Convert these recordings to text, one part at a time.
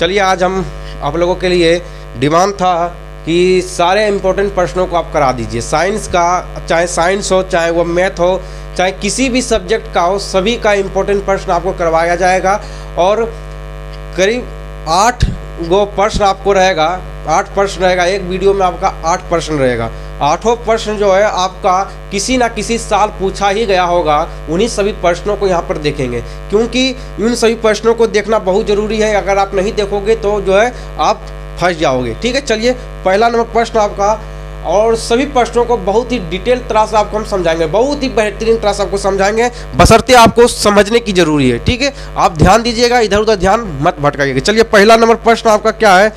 चलिए आज हम आप लोगों के लिए डिमांड था कि सारे इम्पोर्टेंट प्रश्नों को आप करा दीजिए। साइंस का, चाहे साइंस हो, चाहे वो मैथ हो, चाहे किसी भी सब्जेक्ट का हो, सभी का इम्पोर्टेंट प्रश्न आपको करवाया जाएगा। और करीब 8 गो प्रश्न आपको रहेगा, 8 प्रश्न रहेगा एक वीडियो में, आपका 8 प्रश्न रहेगा। 8 प्रश्न जो है आपका किसी ना किसी साल पूछा ही गया होगा। उन्हीं सभी प्रश्नों को यहाँ पर देखेंगे, क्योंकि उन सभी प्रश्नों को देखना बहुत ज़रूरी है। अगर आप नहीं देखोगे तो जो है आप फंस जाओगे। ठीक है, चलिए पहला नंबर प्रश्न आपका, और सभी प्रश्नों को बहुत ही डिटेल तरह से आपको हम समझाएंगे, बहुत ही बेहतरीन तरह से आपको समझाएंगे, बशर्ते आपको समझने की जरूरी है। ठीक है, आप ध्यान दीजिएगा, इधर उधर ध्यान मत भटकाइएगा। चलिए पहला नंबर प्रश्न आपका क्या है,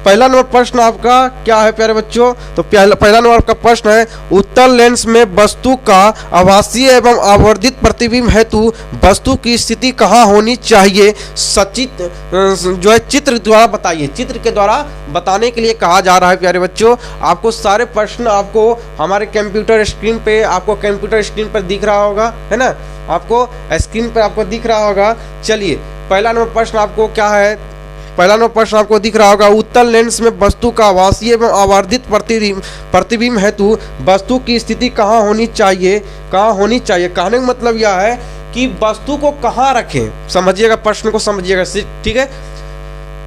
पहला नंबर प्रश्न आपका क्या है प्यारे बच्चों? तो पहला नंबर का प्रश्न है, उत्तल लेंस में वस्तु का आभासीय एवं आवर्धित प्रतिबिंब हेतु वस्तु की स्थिति कहाँ होनी चाहिए? सचित जो है चित्र द्वारा बताइए। चित्र के द्वारा बताने के लिए कहा जा रहा है प्यारे बच्चों। आपको सारे प्रश्न आपको हमारे कंप्यूटर स्क्रीन पे, आपको कंप्यूटर स्क्रीन पर दिख रहा होगा, है ना, आपको स्क्रीन पर आपको दिख रहा होगा। चलिए पहला नंबर प्रश्न आपको क्या है, पहला नंबर प्रश्न आपको दिख रहा होगा, उत्तल लेंस में वस्तु का आभासीय एवं आवर्धित प्रतिबिंब हेतु वस्तु की स्थिति कहाँ होनी चाहिए? कहाँ होनी चाहिए कहने का मतलब यह है कि वस्तु को कहाँ रखें। समझिएगा, प्रश्न को समझिएगा, ठीक है।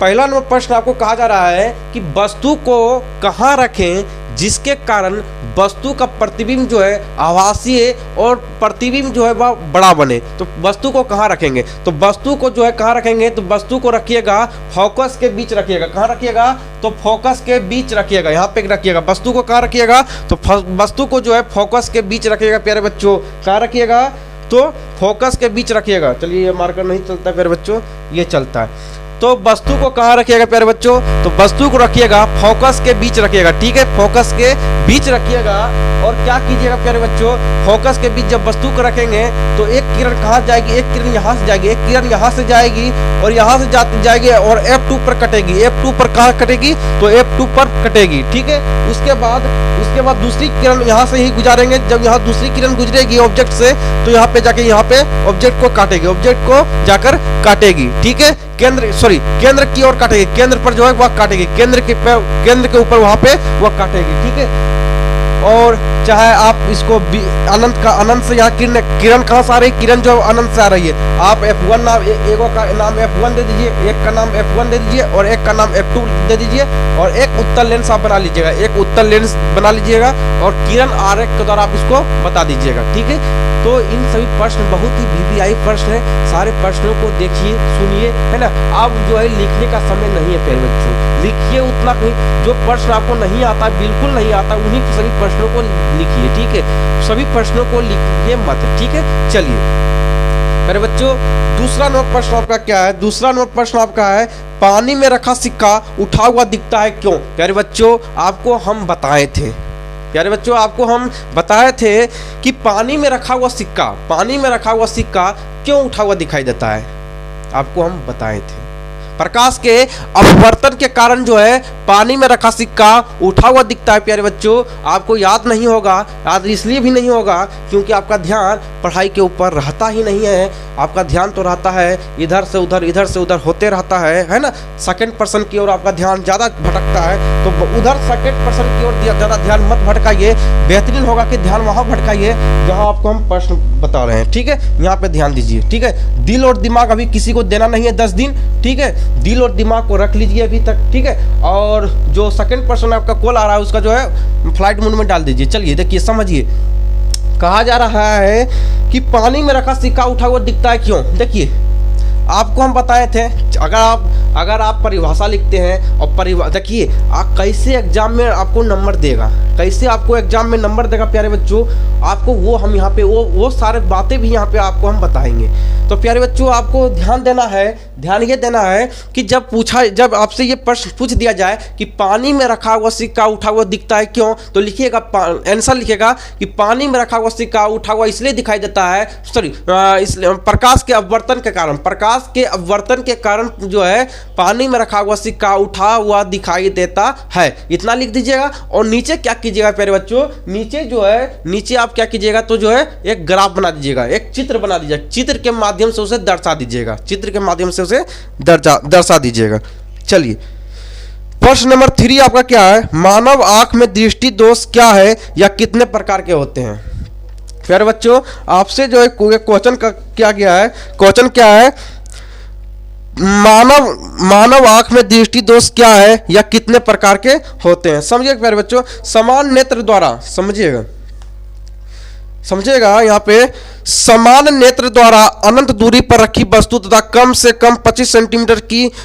पहला नंबर प्रश्न आपको कहा जा रहा है कि वस्तु को कहाँ रखें जिसके कारण वस्तु का प्रतिबिंब जो है आभासीय और प्रतिबिंब जो है वह बड़ा बने। तो वस्तु को कहाँ रखेंगे? तो वस्तु को जो है कहाँ रखेंगे? तो वस्तु को रखिएगा फोकस के बीच रखिएगा। कहाँ रखिएगा? तो फोकस के बीच रखिएगा, यहाँ पे रखिएगा। वस्तु को कहाँ रखिएगा? तो वस्तु को जो है फोकस के बीच रखिएगा प्यारे बच्चों। कहाँ रखिएगा? तो फोकस के बीच रखिएगा। चलिए ये मार्कर नहीं चलता प्यारे बच्चों, ये चलता है। तो वस्तु को कहाँ रखिएगा प्यारे बच्चों? तो वस्तु को रखिएगा फोकस के बीच रखिएगा। ठीक है, फोकस के बीच रखिएगा। और क्या कीजिएगा प्यारे बच्चों, फोकस के बीच जब वस्तु को रखेंगे तो एक किरण कहाँ जाएगी? एक किरण यहाँ से जाएगी, एक किरण यहाँ से जाएगी और यहाँ से जाएगी और F2 पर कटेगी। F2 पर कहाँ कटेगी? तो F2 पर कटेगी। ठीक है, उसके बाद दूसरी किरण यहाँ से ही गुजारेंगे। जब यहाँ दूसरी किरण गुजरेगी ऑब्जेक्ट से, तो यहाँ पे जाके यहाँ पे ऑब्जेक्ट को काटेगी, ऑब्जेक्ट को जाकर काटेगी। ठीक है, केंद्र की ओर काटेगी, केंद्र पर जो है वह काटेगी, केंद्र के ऊपर वहां पे वह काटेगी। ठीक है, और चाहे आप इसको अनंत से यहाँ किरण कहाँ से आ रही है? किरण जो अनंत से आ रही है। आप F1 नाम, एक का नाम F1 दे दीजिए, एक का नाम F1 दे दीजिए और एक का नाम F2 दे दीजिए और एक उत्तल लेंस आप बना लीजिएगा, एक उत्तल लेंस बना लीजिएगा और किरण आरेख के द्वारा आप इसको बता दीजिएगा। ठीक है, तो इन सभी प्रश्न बहुत ही VVI प्रश्न है। सारे प्रश्नों को देखिए, सुनिए, है ना। अब जो है लिखने का समय नहीं है प्यारे बच्चों, लिखिए उतना नहीं। जो प्रश्न आपको नहीं आता, बिल्कुल नहीं आता, उन्हीं सभी प्रश्नों को लिखिए। ठीक है, सभी प्रश्नों को लिखिए मत। ठीक है, चलिए मेरे बच्चों दूसरा नंबर प्रश्न आपका क्या है? दूसरा नंबर प्रश्न आपका है, पानी में रखा सिक्का उठा हुआ दिखता है क्यों? प्यारे बच्चों आपको हम बताए थे, प्यारे बच्चों आपको हम बताए थे कि पानी में रखा हुआ सिक्का क्यों उठा हुआ दिखाई देता है। आपको हम बताए थे प्रकाश के अपवर्तन के कारण जो है पानी में रखा सिक्का उठा हुआ दिखता है। प्यारे बच्चों आपको याद नहीं होगा, याद इसलिए भी नहीं होगा क्योंकि आपका ध्यान पढ़ाई के ऊपर रहता ही नहीं है। आपका ध्यान तो रहता है इधर से उधर होते रहता है ना। सेकंड पर्सन की ओर आपका ध्यान ज़्यादा भटकता है, तो उधर सेकंड पर्सन की ओर ज़्यादा ध्यान मत भटकाइए। बेहतरीन होगा कि ध्यान वहाँ भटकाइए जहाँ आपको हम प्रश्न बता रहे हैं। ठीक है, यहाँ पे ध्यान दीजिए। ठीक है, दिल और दिमाग अभी किसी को देना नहीं है 10 दिन। ठीक है, दिल और दिमाग को रख लीजिए अभी तक। ठीक है, और जो सेकंड पर्सन आपका कॉल आ रहा है उसका जो है फ्लाइट मोड में डाल दीजिए। चलिए देखिए, समझिए, कहा जा रहा है कि पानी में रखा सिक्का उठा हुआ दिखता है क्यों। देखिए आपको हम बताए थे, अगर आप परिभाषा लिखते हैं और देखिए आप कैसे एग्जाम में आपको नंबर देगा, कैसे आपको एग्जाम में नंबर देगा प्यारे बच्चों, आपको वो हम यहाँ पे वो सारे बातें भी यहाँ पे आपको हम बताएंगे। तो प्यारे बच्चों आपको ध्यान देना है, ध्यान ये देना है कि जब आपसे ये प्रश्न पूछ दिया जाए कि पानी में रखा हुआ सिक्का उठा हुआ दिखता है क्यों, तो लिखिएगा, आंसर लिखिएगा कि पानी में रखा हुआ सिक्का उठा हुआ इसलिए दिखाई देता है, प्रकाश के अपवर्तन के कारण, प्रकाश के अपवर्तन के कारण जो है पानी में रखा हुआ सिक्का उठा हुआ दिखाई देता है। इतना लिख दीजिएगा। और नीचे क्या कीजिएगा प्यारे बच्चों, नीचे आप क्या कीजिएगा, तो जो है एक ग्राफ बना दीजिएगा, एक चित्र बना दीजिएगा, चित्र के माध्यम से उसे दर्शा दीजिएगा, चित्र के माध्यम से उसे दर्शा दीजिएगा। चलिए प्रश्न नंबर 3 आपका क्या है, मानव आंख में दृष्टि दोष क्या है या कितने प्रकार के होते हैं। फिर बच्चों आपसे जो है क्वेश्चन का क्या गया है, क्वेश्चन क्या है, मानव आंख में दृष्टि दोष क्या है या कितने प्रकार के होते हैं। समझिए प्यारे बच्चों, समान नेत्र द्वारा, समझिएगा यहाँ पे, समान नेत्र द्वारा अनंत दूरी पर रखी वस्तु तथा कम से कम 25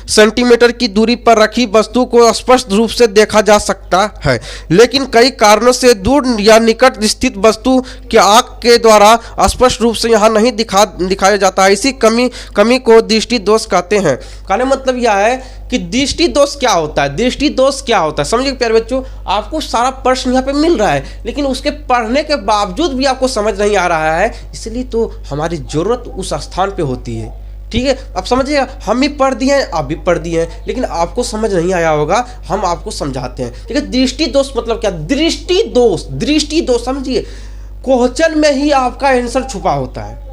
सेंटीमीटर की दूरी पर रखी वस्तु को स्पष्ट रूप से देखा जा सकता है, लेकिन कई कारणों से दूर या निकट स्थित वस्तु के आंख के द्वारा स्पष्ट रूप से यहाँ नहीं दिखाया जाता है। इसी कमी को दृष्टि दोष कहते हैं। कहने मतलब यह है कि दृष्टि दोष क्या होता है, दृष्टि दोष क्या होता है। समझिए प्यारे बच्चों, आपको सारा प्रश्न यहाँ पे मिल रहा है, लेकिन उसके पढ़ने के बावजूद भी आपको समझ नहीं आ रहा है, इसलिए तो हमारी जरूरत उस स्थान पे होती है। ठीक है, अब समझिए, हम भी पढ़ दिए हैं, आप भी पढ़ दिए हैं, लेकिन आपको समझ नहीं आया होगा, हम आपको समझाते हैं। ठीक है, दृष्टि दोष मतलब क्या, दृष्टि दोष समझिए, क्वेश्चन में ही आपका आंसर छुपा होता है।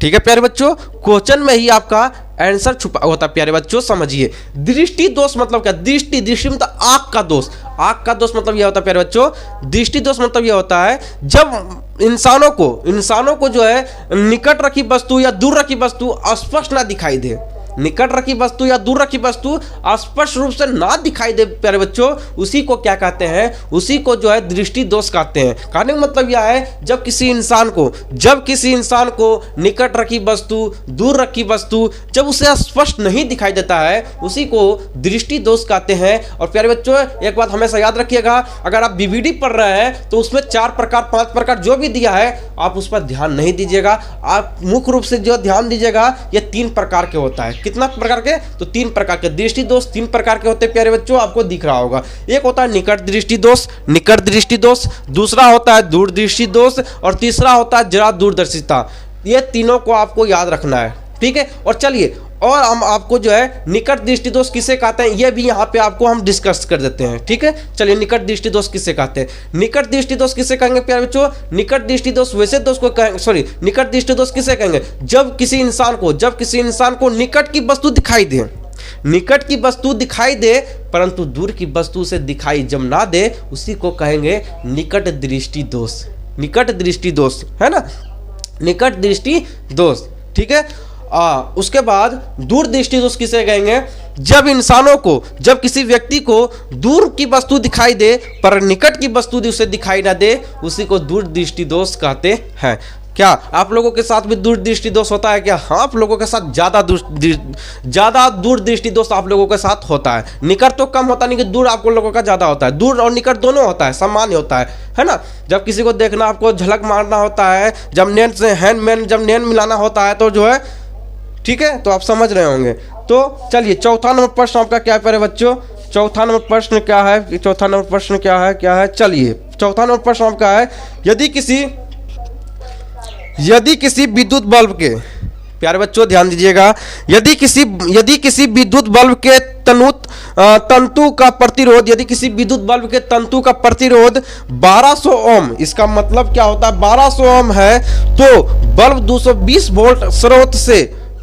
ठीक है प्यारे बच्चों, क्वेश्चन में ही आपका आंसर छुपा होता है। प्यारे बच्चों समझिए, दृष्टि दोष मतलब क्या, दृष्टि मतलब आंख का दोष। आंख का दोष मतलब यह होता है प्यारे बच्चों, दृष्टि दोष मतलब यह होता है जब इंसानों को जो है निकट रखी वस्तु या दूर रखी वस्तु स्पष्ट ना दिखाई दे, निकट रखी वस्तु या दूर रखी वस्तु स्पष्ट रूप से ना दिखाई दे प्यारे बच्चों, उसी को क्या कहते हैं, उसी को जो है दृष्टि दोष कहते हैं। कहने का मतलब यह है जब किसी इंसान को निकट रखी वस्तु, दूर रखी वस्तु जब उसे स्पष्ट नहीं दिखाई देता है, उसी को दृष्टि दोष कहते हैं। और प्यारे बच्चों एक बात हमेशा याद रखिएगा, अगर आप बीवीडी पढ़ रहे हैं तो उसमें 4 प्रकार 5 प्रकार जो भी दिया है आप उस पर ध्यान नहीं दीजिएगा, आप मुख्य रूप से जो ध्यान दीजिएगा ये 3 प्रकार के होता है। कितना प्रकार के, तो 3 प्रकार के दृष्टि दोष 3 प्रकार के होते हैं प्यारे बच्चों, आपको दिख रहा होगा। एक होता है निकट दृष्टि दोष, दूसरा होता है दूर दृष्टि दोष और तीसरा होता है जरा दूरदर्शिता। ये तीनों को आपको याद रखना है। ठीक है, और चलिए, और हम आपको जो है निकट दृष्टि दोष किसे कहते हैं ये भी यहाँ पे आपको हम डिस्कस कर देते हैं। ठीक है, चलिए निकट दृष्टि दोष किसे कहते हैं, निकट दृष्टि दोष किसे कहेंगे प्यारे बच्चों, निकट दृष्टि दोष वैसे दोष को कहेंगे, सॉरी, निकट दृष्टि दोष किसे कहेंगे, जब किसी इंसान को निकट की वस्तु दिखाई दे, निकट की वस्तु दिखाई दे परंतु दूर की वस्तु से दिखाई जब ना दे, उसी को कहेंगे निकट दृष्टि दोष। निकट दृष्टि दोष है ना, निकट दृष्टि दोष। ठीक है, उसके बाद दूर दृष्टि दोष किसे कहेंगे, जब किसी व्यक्ति को दूर की वस्तु दिखाई दे पर निकट की वस्तु उसे दिखाई ना दे, उसी को दूर दृष्टि दोष कहते हैं। क्या आप लोगों के साथ भी दूर दृष्टि दोष होता है क्या? हाँ, आप लोगों के साथ ज़्यादा दूर दृष्टि दोष आप लोगों के साथ होता है। निकट तो कम होता नहीं कि दूर आप लोगों का ज़्यादा होता है, दूर और निकट दोनों होता है, सामान्य होता है ना। जब किसी को देखना, आपको झलक मारना होता है, जब नैन मिलाना होता है तो जो है, ठीक है, तो आप समझ रहे होंगे। तो चलिए चौथा नंबर प्रश्न आपका क्या है प्यारे बच्चों, चौथा नंबर प्रश्न क्या है, चलिए चौथा नंबर प्रश्न आपका है, यदि किसी विद्युत बल्ब के, प्यारे बच्चों ध्यान दीजिएगा, यदि किसी विद्युत बल्ब के तंतु का प्रतिरोध, यदि किसी विद्युत बल्ब के तंतु का प्रतिरोध 1200 ओम, इसका मतलब क्या होता है, 1200 ओम है, तो बल्ब 220 वोल्ट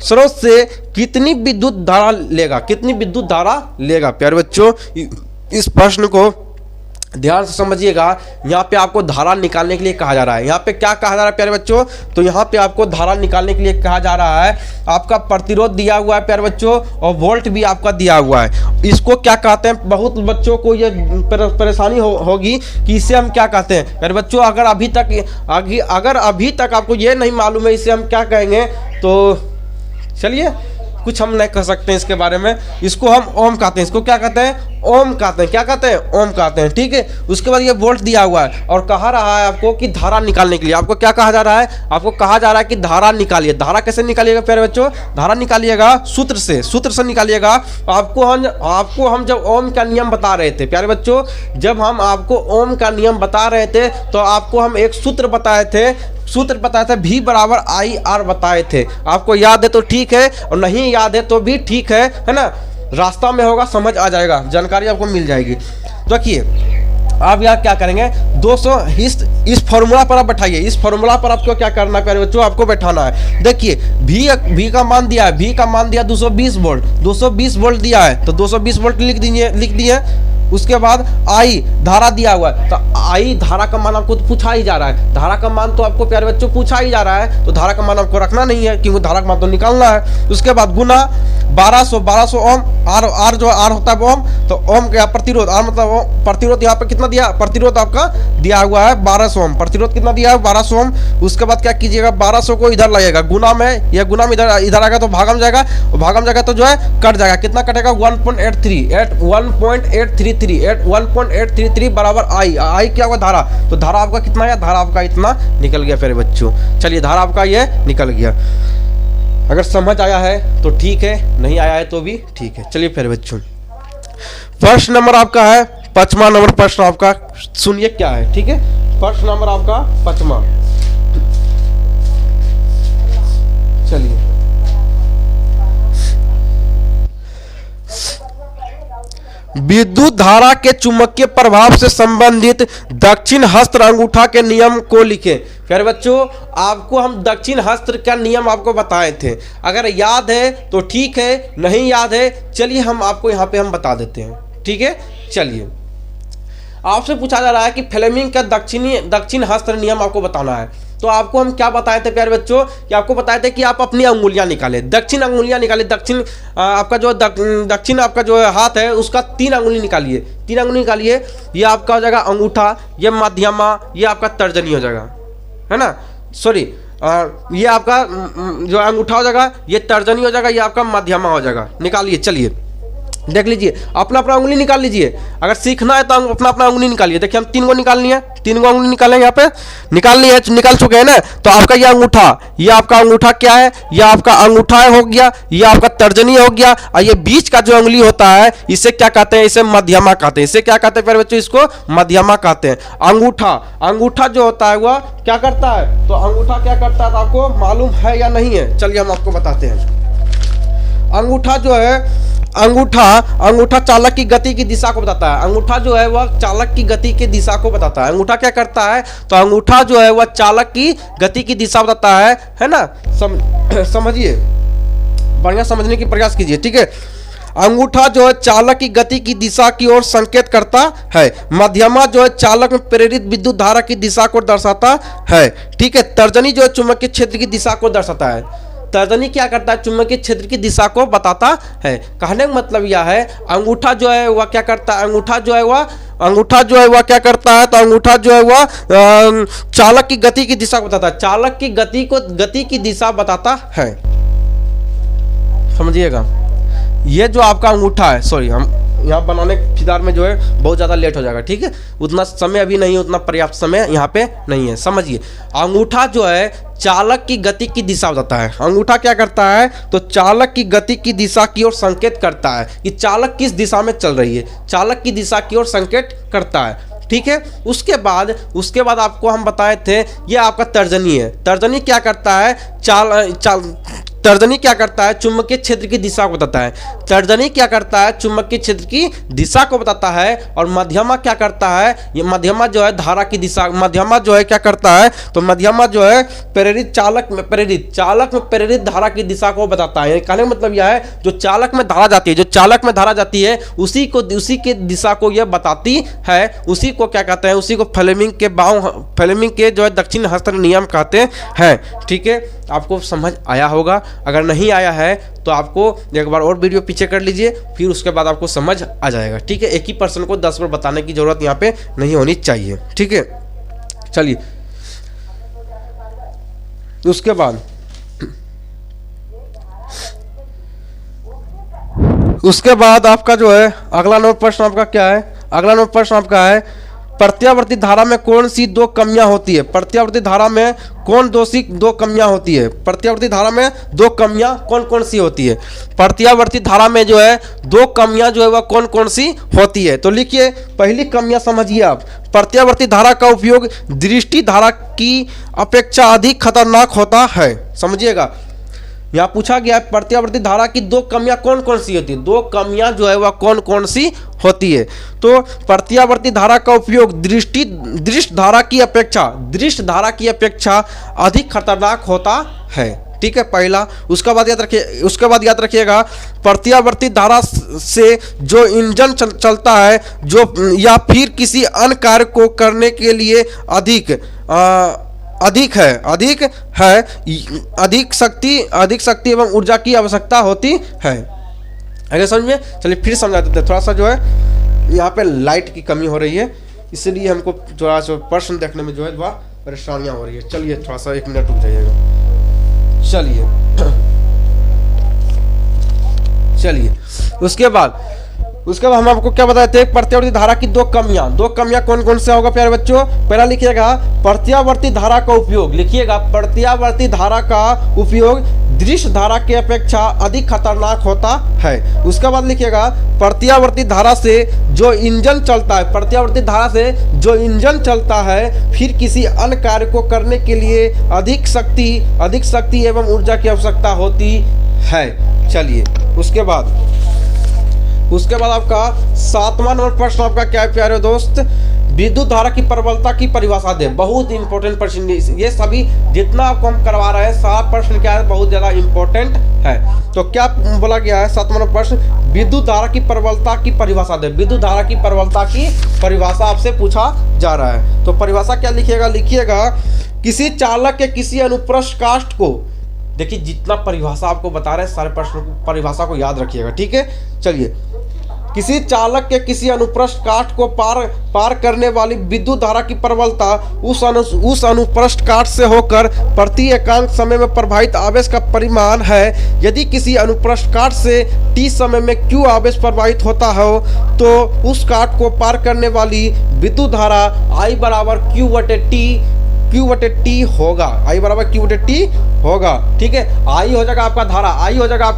स्रोत से कितनी विद्युत धारा लेगा। प्यारे बच्चों इस प्रश्न को ध्यान से समझिएगा, यहाँ पे आपको धारा निकालने के लिए कहा जा रहा है। यहाँ पे क्या कहा जा रहा है प्यारे बच्चों, तो यहाँ पे आपको धारा निकालने के लिए कहा जा रहा है, आपका प्रतिरोध दिया हुआ है प्यारे बच्चों और वोल्ट भी आपका दिया हुआ है। इसको क्या कहते हैं, बहुत बच्चों को ये परेशानी होगी कि इसे हम क्या कहते हैं प्यारे बच्चों। अगर अभी तक आपको ये नहीं मालूम है इसे हम क्या कहेंगे, तो चलिए कुछ हम नहीं कह सकते हैं इसके बारे में, इसको हम ओम कहते हैं, इसको क्या कहते हैं, ओम कहते हैं। क्या कहते हैं, ओम कहते हैं। ठीक है, उसके बाद ये वोल्ट दिया हुआ है और कहा रहा है आपको कि धारा निकालने के लिए, आपको क्या कहा जा रहा है, आपको कहा जा रहा है कि धारा निकालिए। धारा कैसे निकालिएगा प्यारे बच्चों, धारा निकालिएगा सूत्र से निकालिएगा। आपको हम जब ओम का नियम बता रहे थे प्यारे बच्चों, जब हम आपको ओम का नियम बता रहे थे तो आपको हम एक सूत्र बताए थे, V बराबर IR बताए थे। आपको याद है तो ठीक है, और नहीं याद है तो भी ठीक है ना, रास्ता में होगा, समझ आ जाएगा, जानकारी आपको मिल जाएगी। देखिए आप यहाँ क्या करेंगे 200 इस फॉर्मूला पर आप बैठाइए, इस फॉर्मूला पर आपको क्या करना है प्यारे बच्चों, आपको बैठाना है। देखिए V का मान दिया है, V का मान दिया 220 वोल्ट, 220 वोल्ट दिया है तो 220 वोल्ट लिख दिए। उसके बाद I धारा दिया हुआ है, तो I धारा का मान आपको पूछा ही जा रहा है, धारा का मान तो आपको प्यारे बच्चों पूछा ही जा रहा है, तो धारा का मान आपको रखना नहीं है क्योंकि धारा का मान तो निकालना है। उसके बाद गुना 1200 ओम, R जो R होता है ओम, तो ओम क्या प्रतिरोध, R मतलब प्रतिरोध यहाँ पे कितना दिया, प्रतिरोध आपका दिया हुआ है 1200 ओम, प्रतिरोध कितना दिया है 1200 ओम। उसके बाद क्या कीजिएगा 1200 को इधर लगेगा गुना में, यह गुना में इधर आएगा तो भागम जाएगा, भागम जाएगा तो जो है कट जाएगा, कितना कटेगा 1.833 बराबर I क्या हुआ धारा, तो धारा आपका कितना है, धारा आपका इतना निकल गया प्यारे बच्चों। चलिए धारा आपका ये निकल गया, अगर समझ आया है तो ठीक है, नहीं आया है तो भी ठीक है। चलिए प्यारे बच्चों फर्स्ट नंबर आपका है 5वां नंबर प्रश्न आपका, सुनिए क्या है, ठीक है। फर्स्ट नंबर आपका 5वां, चलिए विद्युत धारा के चुंबकीय प्रभाव से संबंधित दक्षिण हस्त अंगूठा के नियम को लिखें। प्यारे बच्चों आपको हम दक्षिण हस्त का नियम आपको बताए थे, अगर याद है तो ठीक है, नहीं याद है चलिए हम आपको यहाँ पे हम बता देते हैं, ठीक है। चलिए आपसे पूछा जा रहा है कि फ्लेमिंग का दक्षिण हस्त नियम आपको बताना है, तो आपको हम क्या बताए थे प्यारे बच्चों कि आपको बताए थे कि आप अपनी अंगुलियां निकालें, दक्षिण अंगुलियां निकालें, दक्षिण आपका जो दक्षिण आपका जो हाथ है उसका 3 अंगुली निकालिए, 3 अंगुली निकालिए, ये आपका हो जाएगा अंगूठा, ये मध्यमा, ये आपका तर्जनी हो जाएगा, है ना, सॉरी ये आपका जो अंगूठा हो जाएगा, ये तर्जनी हो जाएगा, ये आपका मध्यमा हो जाएगा। निकालिए, चलिए देख लीजिए, अपना अपना उंगली निकाल लीजिए, अगर सीखना है तो अपना अपना उंगली निकालिए। देखिए हम 3 गो निकालनी है, 3 गो उंगली निकालें, यहाँ पे निकालनी है, निकाल चुके हैं ना। तो आपका ये अंगूठा, ये आपका अंगूठा क्या है, ये आपका अंगूठा हो गया, ये आपका तर्जनी हो गया, और ये बीच का जो उंगली होता है इसे क्या कहते हैं, इसे मध्यमा कहते हैं, इसे क्या कहते हैं प्यारे बच्चों, इसको मध्यमा कहते हैं। अंगूठा, अंगूठा जो होता है वह क्या करता है, तो अंगूठा क्या करता है तो आपको मालूम है या नहीं है, चलिए हम आपको बताते हैं। अंगूठा जो है, अंगूठा चालक की गति की दिशा को बताता है, अंगूठा जो है वह चालक की गति की दिशा को बताता है। अंगूठा क्या करता है, तो अंगूठा जो है वह चालक की गति की दिशा बताता है ना। समझिए, बढ़िया समझने की प्रयास कीजिए, ठीक है। अंगूठा जो है चालक की गति की दिशा की ओर संकेत करता है, मध्यमा जो है चालक में प्रेरित विद्युत धारा की दिशा को दर्शाता है, ठीक है। तर्जनी जो है चुंबकीय क्षेत्र की दिशा को दर्शाता है, तर्जनी क्या करता है, चुंबकीय क्षेत्र की दिशा को बताता है। कहने का मतलब यह है अंगूठा जो है वह क्या करता है, अंगूठा जो है वह क्या करता है, तो अंगूठा जो है वह चालक की गति की दिशा को बताता है, चालक की गति की दिशा बताता है, समझिएगा। ये जो आपका अंगूठा है, सॉरी हम यहाँ बनाने फिदार में जो है बहुत ज़्यादा लेट हो जाएगा, ठीक है, उतना समय अभी नहीं, उतना पर्याप्त समय यहाँ पे नहीं है। समझिए, अंगूठा जो है चालक की गति की दिशा बताता है, अंगूठा क्या करता है, तो चालक की गति की दिशा की ओर संकेत करता है कि चालक किस दिशा में चल रही है, चालक की दिशा की ओर संकेत करता है, ठीक है। उसके बाद आपको हम बताए थे ये आपका तर्जनी है, तर्जनी क्या करता है, तर्जनी क्या करता है, चुंबकीय क्षेत्र की दिशा को बताता है, तर्जनी क्या करता है, चुंबकीय क्षेत्र की दिशा को बताता है। और मध्यमा क्या करता है, ये मध्यमा जो है धारा की दिशा, मध्यमा जो है क्या करता है, तो मध्यमा जो है चालक में प्रेरित धारा की दिशा को बताता है। कहने का मतलब यह है जो चालक में धारा जाती है, जो चालक में धारा जाती है उसी के दिशा को यह बताती है, उसी को क्या कहते हैं, उसी को फ्लेमिंग के जो है दक्षिण हस्त नियम कहते हैं, ठीक है। आपको समझ आया होगा, अगर नहीं आया है तो आपको एक बार और वीडियो पीछे कर लीजिए, फिर उसके बाद आपको समझ आ जाएगा, ठीक है। एक ही पर्सन को 10 बार बताने की जरूरत यहाँ पे नहीं होनी चाहिए, ठीक है। चलिए उसके बाद आपका जो है अगला नंबर प्रश्न आपका क्या है, अगला नंबर प्रश्न आपका है प्रत्यावर्ती धारा में कौन सी 2 कमियां होती है, प्रत्यावर्ती धारा में कौन 2 कमियां होती है, प्रत्यावर्ती धारा में 2 कमियां कौन सी होती है, प्रत्यावर्ती धारा में जो है 2 कमियां जो है वह कौन सी होती है। तो लिखिए, पहली कमियां समझिए आप, प्रत्यावर्ती धारा का उपयोग दृष्टि धारा की अपेक्षा अधिक खतरनाक होता है, समझिएगा। यहाँ पूछा गया है प्रत्यावर्ती धारा की दो कमियां कौन कौन सी होती है, दो कमियां जो है वह कौन कौन सी होती है। तो प्रत्यावर्ती धारा का उपयोग दृष्ट धारा की अपेक्षा अधिक खतरनाक होता है। ठीक है, पहला। उसके बाद याद रखिएगा प्रत्यावर्ती धारा से जो इंजन चलता है जो या फिर किसी अन्य कार्य को करने के लिए अधिक शक्ति एवं ऊर्जा की आवश्यकता होती है। अगर समझ में, चलिए फिर समझा देते हैं। थोड़ा सा जो है यहाँ पे लाइट की कमी हो रही है, इसलिए हमको थोड़ा सा प्रश्न देखने में जो है वह परेशानियाँ हो रही है। चलिए थोड़ा सा 1 मिनट रुक जाइएगा। चलिए उसके बाद हम आपको क्या बताए थे, प्रत्यावर्ती धारा की दो कमियां कौन कौन से होगा प्यारे बच्चों। पहला लिखिएगा प्रत्यावर्ती धारा का उपयोग, लिखिएगा प्रत्यावर्ती धारा का उपयोग दृश्य धारा की अपेक्षा अधिक खतरनाक होता है। उसके बाद लिखिएगा प्रत्यावर्ती धारा से जो इंजन चलता है फिर किसी अन्य कार्य को करने के लिए अधिक शक्ति एवं ऊर्जा की आवश्यकता होती है। चलिए उसके बाद आपका 7वां नंबर प्रश्न आपका क्या है प्यारे दोस्त, विद्युत धारा की प्रबलता की परिभाषा दे। बहुत इंपॉर्टेंट प्रश्न, ये सभी जितना आपको हम करवा रहे हैं सारा प्रश्न क्या है, बहुत ज्यादा इंपॉर्टेंट है। तो क्या बोला गया है 7वां नंबर प्रश्न, विद्युत धारा की प्रबलता की परिभाषा दे। विद्युत धारा की प्रबलता की परिभाषा आपसे पूछा जा रहा है। तो परिभाषा क्या लिखिएगा किसी चालक के किसी अनुप्रस्थ काष्ठ को, देखिए जितना परिभाषा आपको बता रहे हैं सारे प्रश्नों की परिभाषा को याद रखिएगा। ठीक है, चलिए किसी चालक के किसी अनुप्रस्थ काष्ठ को पार करने वाली विद्युत धारा की प्रबलता उस अनुप्रस्थ काष्ठ से होकर प्रति एकांक समय में प्रवाहित आवेश का परिमाण है। यदि किसी अनुप्रस्थ काष्ठ से t समय में q आवेश प्रवाहित होता हो तो उस काष्ठ को पार करने वाली विद्युत धारा I बराबर Q/T होगा। I बराबर Q/T होगा। ठीक है, I हो जाएगा आपका धारा, I हो जाएगा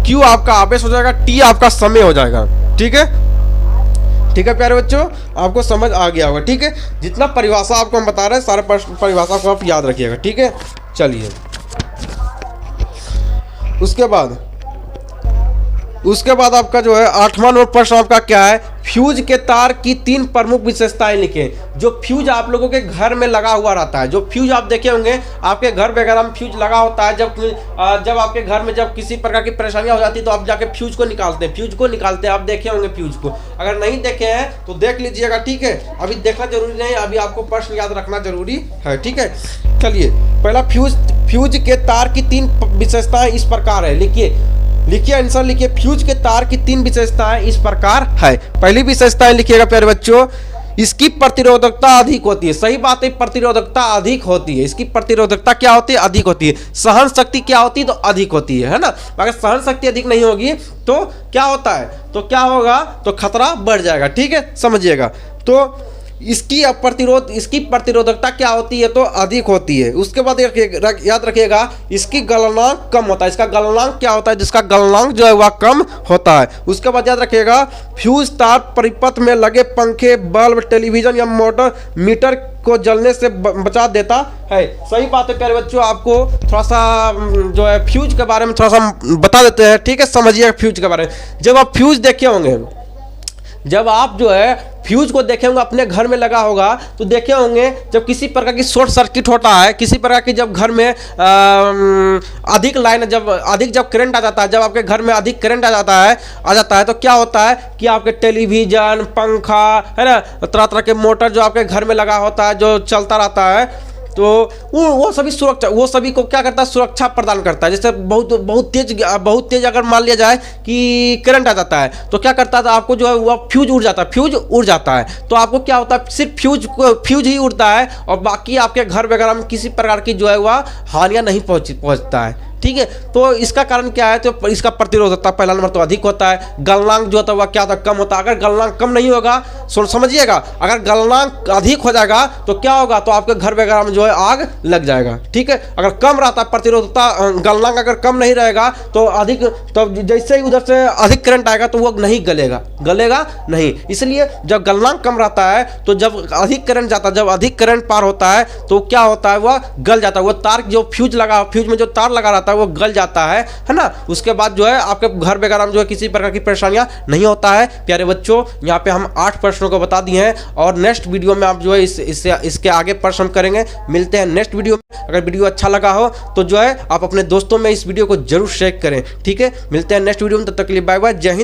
Q आपका आवेश हो जाएगा, T आपका समय हो जाएगा। ठीक है प्यारे बच्चों, आपको समझ आ गया होगा। ठीक है, जितना परिभाषा आपको हम बता रहे हैं सारे परिभाषा को आप याद रखिएगा। ठीक है, चलिए उसके बाद आपका जो है 8वां नंबर प्रश्न आपका क्या है, फ्यूज के तार की 3 प्रमुख विशेषताएं लिखें। जो फ्यूज आप लोगों के घर में लगा हुआ रहता है, जो फ्यूज आप देखे होंगे आपके घर वगैरह में फ्यूज लगा होता है। जब आपके घर में जब किसी प्रकार की परेशानियां हो जाती है तो आप जाके फ्यूज को निकालते हैं। आप देखे होंगे फ्यूज को, अगर नहीं देखे हैं तो देख लीजिएगा। ठीक है, अभी देखना जरूरी नहीं, अभी आपको प्रश्न याद रखना जरूरी है। ठीक है, चलिए पहला फ्यूज के तार की 3 विशेषताएं इस प्रकार है। लिखिए आंसर लिखिए, फ्यूज के तार की 3 विशेषताएं इस प्रकार है। पहली विशेषताएं लिखिएगा प्यारे बच्चों, इसकी प्रतिरोधकता अधिक होती है। सही बात है, प्रतिरोधकता अधिक होती है। इसकी प्रतिरोधकता क्या होती है, अधिक होती है। सहन शक्ति क्या होती है, तो अधिक होती है ना। अगर सहन शक्ति अधिक नहीं होगी तो क्या होता है, तो क्या होगा, तो खतरा बढ़ जाएगा। ठीक है, समझिएगा। तो इसकी प्रतिरोधकता क्या होती है, तो अधिक होती है। उसके बाद याद रखिएगा इसकी गलनांक कम होता है। इसका गलनांक क्या होता है, जिसका गलनांक जो है वह कम होता है। उसके बाद याद रखिएगा फ्यूज तार परिपथ में लगे पंखे, बल्ब, टेलीविजन या मोटर मीटर को जलने से बचा देता है। सही बात है प्यारे बच्चों, आपको थोड़ा सा जो है फ्यूज के बारे में थोड़ा सा बता देते हैं। ठीक है, समझिए फ्यूज के बारे में। जब आप फ्यूज देखे होंगे, जब आप जो है फ्यूज को देखे होंगे अपने घर में लगा होगा तो देखे होंगे जब किसी प्रकार की शॉर्ट सर्किट होता है, किसी प्रकार की जब घर में जब करंट आ जाता है, जब आपके घर में अधिक करंट आ जाता है तो क्या होता है कि आपके टेलीविजन, पंखा है ना, तरह तरह के मोटर जो आपके घर में लगा होता है, जो चलता रहता है, तो वो सभी को क्या करता है, सुरक्षा प्रदान करता है। जैसे बहुत तेज अगर मान लिया जाए कि करंट आ जाता है तो क्या करता है, आपको जो है वो फ्यूज उड़ जाता है। तो आपको क्या होता है, सिर्फ फ्यूज ही उड़ता है और बाकी आपके घर वगैरह में किसी प्रकार की जो है वह हानियां नहीं पहुंचता है। ठीक है। तो इसका कारण क्या है, तो इसका प्रतिरोधकता पहला नंबर तो अधिक होता है। गलनांक जो होता है वह क्या होता है, कम होता है। अगर गलनांक कम नहीं होगा, समझिएगा, अगर गलनांक अधिक हो जाएगा तो क्या होगा, तो आपके घर वगैरह में जो है आग लग जाएगा। ठीक है। अगर कम रहता है प्रतिरोधकता, गलनांक अगर कम नहीं रहेगा तो अधिक, तो जैसे ही उधर से अधिक करंट आएगा तो वो नहीं गलेगा नहीं। इसलिए जब गलनांक कम रहता है तो जब अधिक करंट जाता है, जब अधिक करंट पार होता है तो क्या होता है, वह गल जाता है। वो तार जो फ्यूज में जो तार लगा रहता है वो गल जाता है ना। उसके बाद जो है आपके घर वगैरह में जो है किसी प्रकार की परेशानियां नहीं होता है। प्यारे बच्चों, यहाँ पे हम 8 प्रश्नों को बता दिए हैं और नेक्स्ट वीडियो में आप जो है इसके आगे प्रश्न करेंगे। मिलते हैं नेक्स्ट वीडियो में। अगर वीडियो अच्छा लगा हो तो जो है आप अपने दोस्तों में इस वीडियो को जरूर शेयर करें। ठीक है। मिलते हैं नेक्स्ट वीडियो में, तब तक के लिए बाय बाय, जय हिंद।